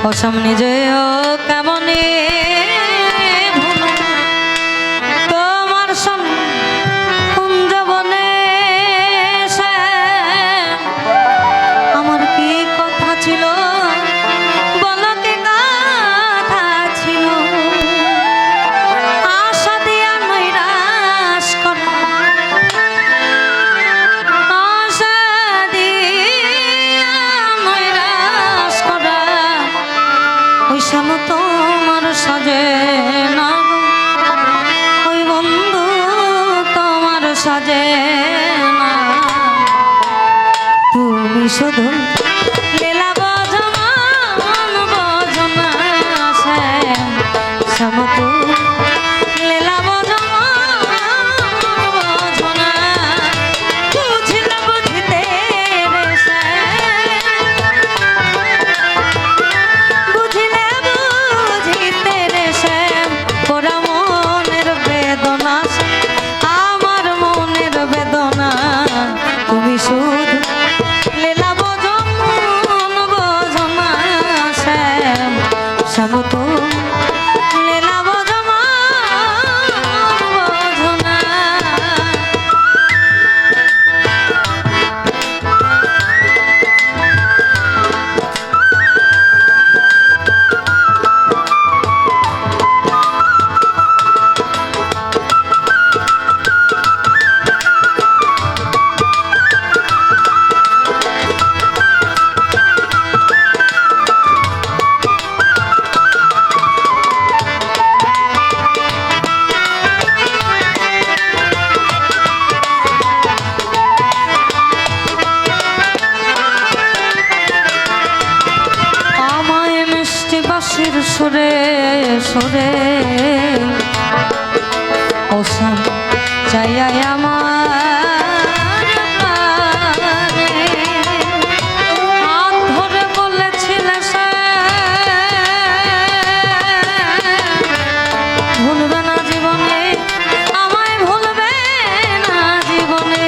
সামনে যেও কেমনে তোমার কুঞ্জবনে আমার কি কথা ছিল বলো কি কথা ছিল আশা দিয়া নৈরাশ করা আশা দিয়া নৈরাশ করা ওই শালো তোমার সাজে না ওই বন্ধু তোমার সাজে না তুমি শুধু লীলা বজমান বজনা সমতু লীলা বজমান বজনা বুঝিলে বুঝিতে রে বুঝিলে বুঝিতে রে পোড়া মনের বেদনা আমার মনের বেদনা তুমি শুধু লীলা বজমান বজনা সমতু লীলা বজমান বজনা বাঁশির সুরে সুরে ওসান চাইয়াই আমার প্রাণে হাত ধরে বলেছিলে সে ভুলবে না জীবনে আমায় ভুলবে না জীবনে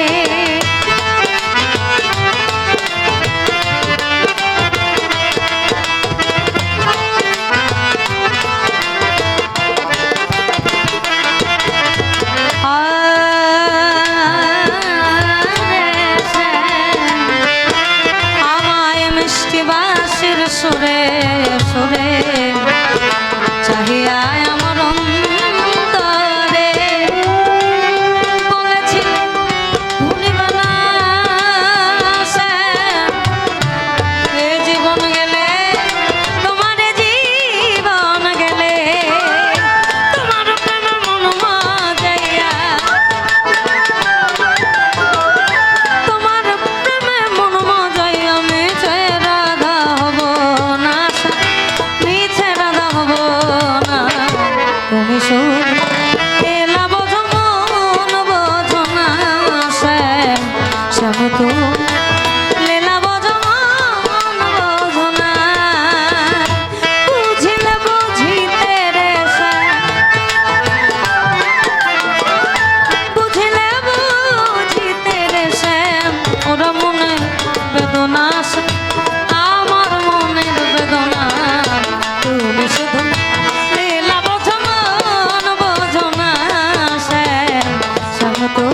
বাঁশির সুরে সুরে চাহিয়া আমার অন্তরে বলেছিল ভুলিবে না এ জীবন গেলে তোমার জীবন গেলে তোমার প্রেমে মন মজাইয়া তোমার প্রেমে মন মজাইয়া আমি তুমি শুধু লীলা বজমান বজনা সমতু লীলা বজমান বজনা বুঝিলে বুঝিতে রে বুঝিলে বুঝিতে রে ওরা মনে বেদনা আমার মনের বেদনা তুমি শুধু লীলা বজমান বজনা সমতু